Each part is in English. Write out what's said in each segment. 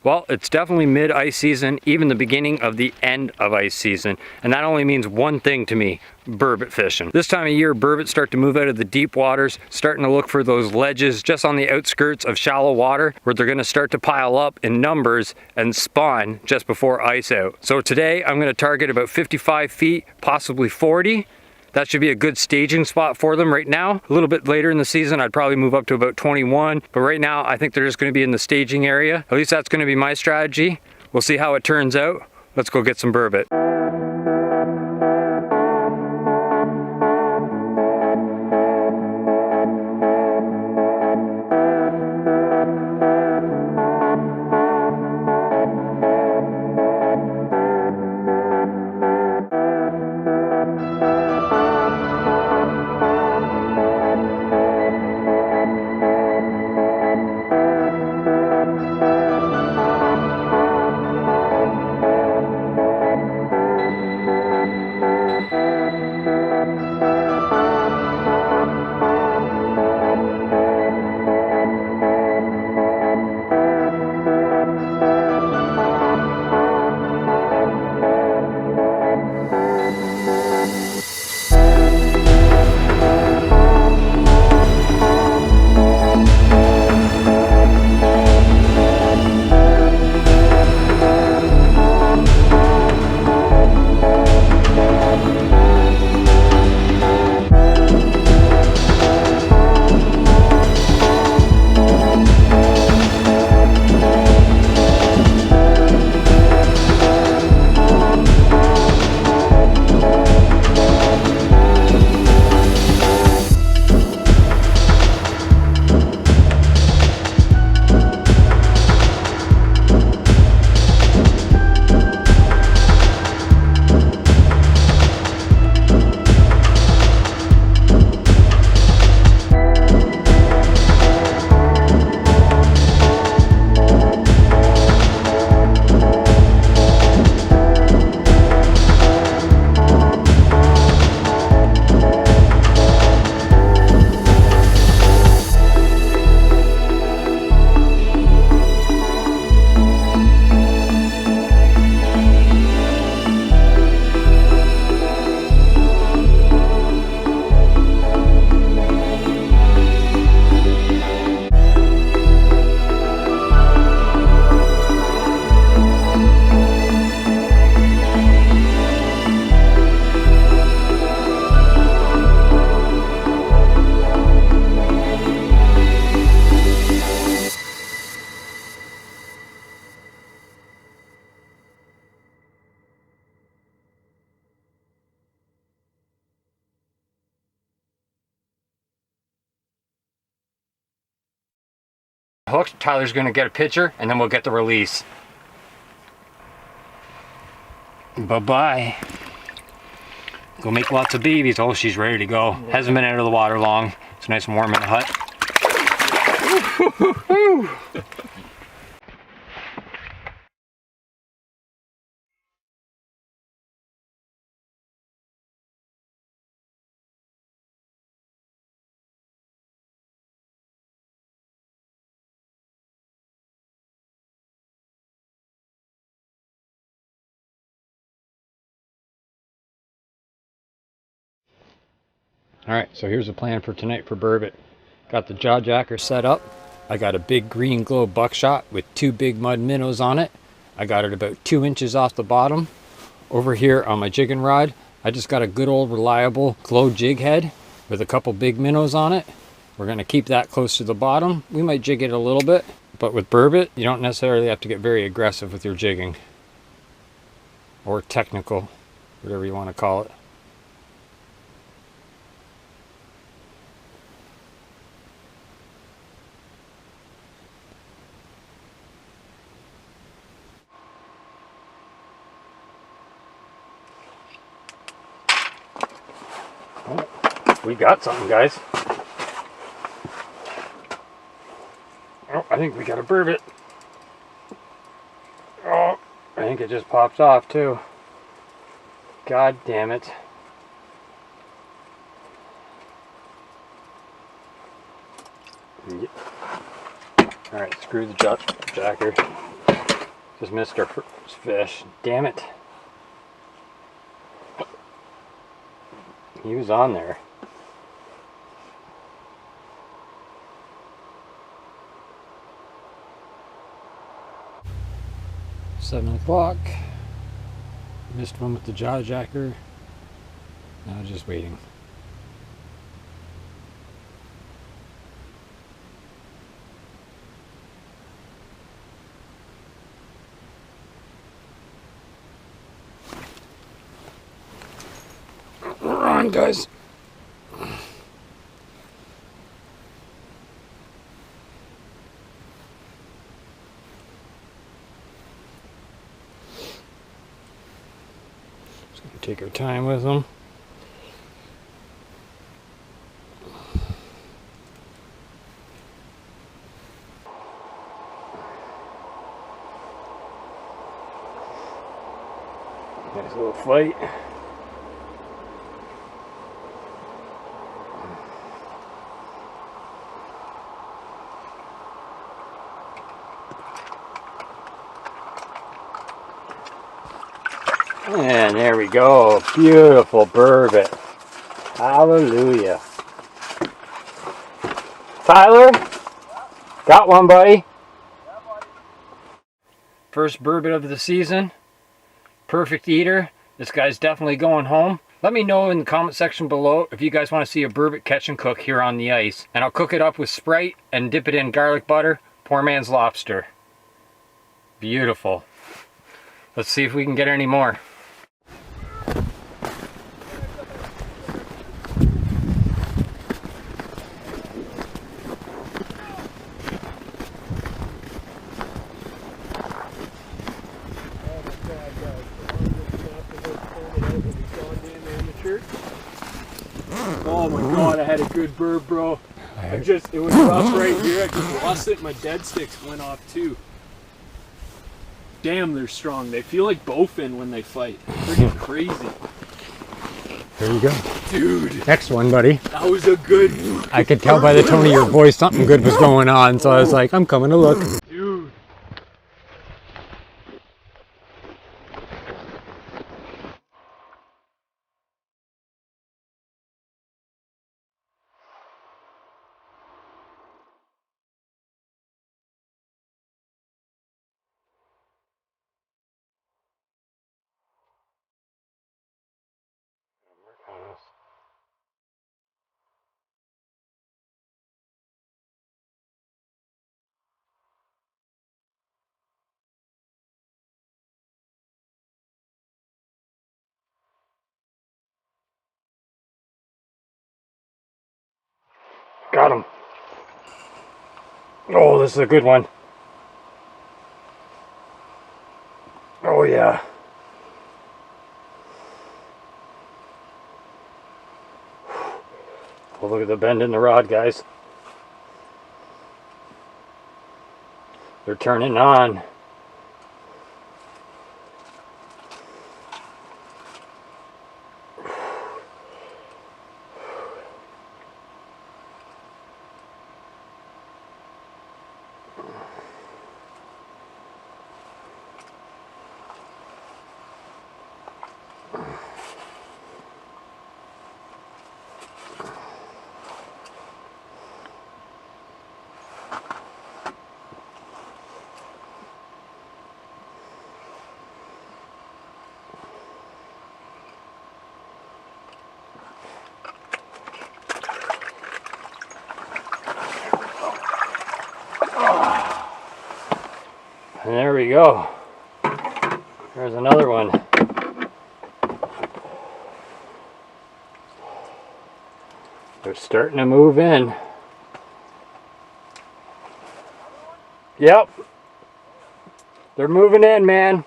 Well, it's definitely mid-ice season, even the beginning of the end of ice season. And that only means one thing to me, burbot fishing. This time of year, burbot start to move out of the deep waters, starting to look for those ledges just on the outskirts of shallow water where they're gonna start to pile up in numbers and spawn just before ice out. So today, I'm gonna target about 55 feet, possibly 40. That should be a good staging spot for them right now. A little bit later in the season, I'd probably move up to about 21. But right now, I think they're just gonna be in the staging area. At least that's gonna be my strategy. We'll see how it turns out. Let's go get some burbot. Hooked, Tyler's gonna get a picture and then we'll get the release. Bye-bye. Go make lots of babies. Oh, she's ready to go. Hasn't been out of the water long. It's nice and warm in the hut. Alright, so here's the plan for tonight for burbot. Got the jaw jacker set up. I got a big green glow buckshot with 2 big mud minnows on it. I got it about 2 inches off the bottom. Over here on my jigging rod, I just got a good old reliable glow jig head with a couple big minnows on it. We're going to keep that close to the bottom. We might jig it a little bit, but with burbot, you don't necessarily have to get very aggressive with your jigging. Or technical, whatever you want to call it. We got something, guys. Oh, I think we got a burbot. Oh, I think it just pops off too. God damn it. Alright, screw the jacker. Just missed our first fish. Damn it. He was on there. $7 o'clock. Missed one with the jaw jacker. Now just waiting. Run, guys. Just gonna take our time with them. Nice little fight. And there we go. Beautiful burbot. Hallelujah. Tyler? Got one, buddy? First burbot of the season. Perfect eater. This guy's definitely going home. Let me know in the comment section below if you guys want to see a burbot catch and cook here on the ice. And I'll cook it up with Sprite and dip it in garlic butter. Poor man's lobster. Beautiful. Let's see if we can get any more. Oh my god, I had a good burb, bro. It was rough right here. I just lost it. My dead sticks went off too. Damn, they're strong. They feel like bowfin when they fight. Freaking crazy. There you go. Dude. Next one, buddy. That was a good... I could tell by the tone of your voice something good was going on, so I was like, I'm coming to look. Dude. Got him. Oh, this is a good one. Oh yeah. Oh, look at the bend in the rod, guys. They're turning on. And there we go. There's another one. They're starting to move in. Yep. They're moving in, man.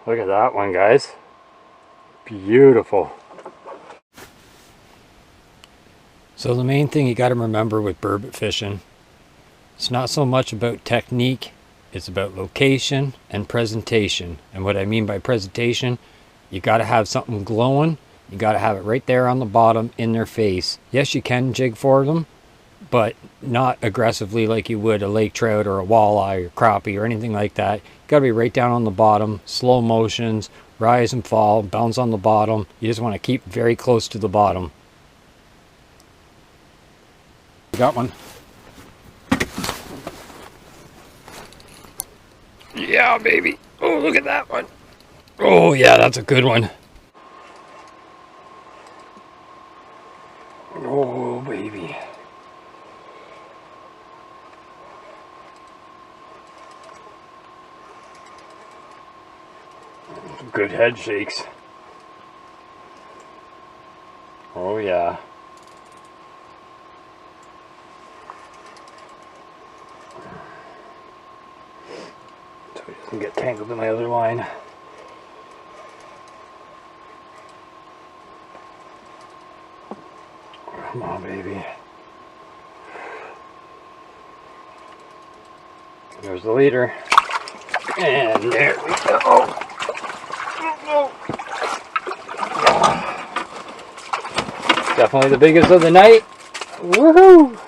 Look at that one, guys. Beautiful. So the main thing you got to remember with burbot fishing, it's not so much about technique, it's about location and presentation. And what I mean by presentation, you got to have something glowing. You got to have it right there on the bottom in their face. Yes, you can jig for them, but not aggressively like you would a lake trout or a walleye or crappie or anything like that. You gotta be right down on the bottom, slow motions, rise and fall, bounce on the bottom. You just want to keep very close to the bottom. Got one. Yeah, baby. Oh, look at that one. Oh, yeah, that's a good one. Oh, baby. Good head shakes. Oh, yeah. So he doesn't get tangled in my other line. Come on, baby. There's the leader. And there we go. Definitely the biggest of the night. Woohoo!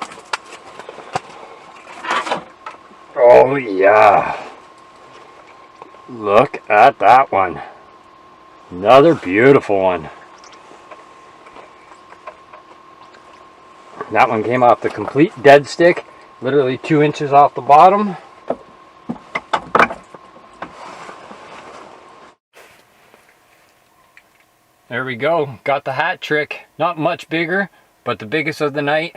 Oh yeah. Look at that one. Another beautiful one. That one came off the complete dead stick, literally 2 inches off the bottom. There we go, got the hat trick. Not much bigger, but the biggest of the night.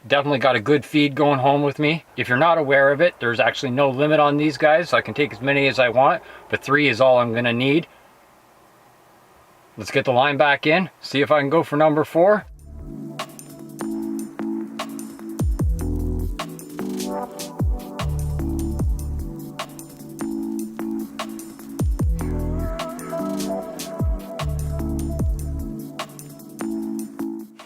Definitely got a good feed going home with me. If you're not aware of it, there's actually no limit on these guys, so I can take as many as I want, but 3 is all I'm gonna need. Let's get the line back in, see if I can go for number 4.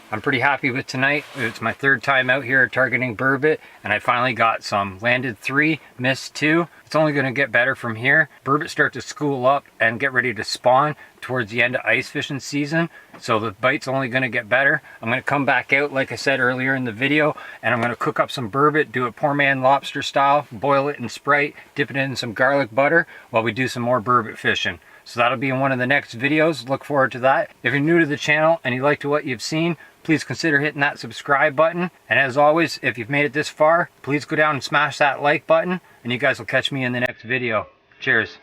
I'm pretty happy with tonight. It's my 3rd time out here targeting burbot, and I finally got some. Landed 3, missed 2. It's only going to get better from here. Burbot start to school up and get ready to spawn towards the end of ice fishing season, so the bite's only going to get better. I'm going to come back out, like I said earlier in the video, and I'm going to cook up some burbot, do it poor man lobster style, boil it in Sprite, dip it in some garlic butter while we do some more burbot fishing. So that'll be in one of the next videos. Look forward to that. If you're new to the channel and you liked what you've seen, please consider hitting that subscribe button. And as always, if you've made it this far, please go down and smash that like button, and you guys will catch me in the next video. Cheers.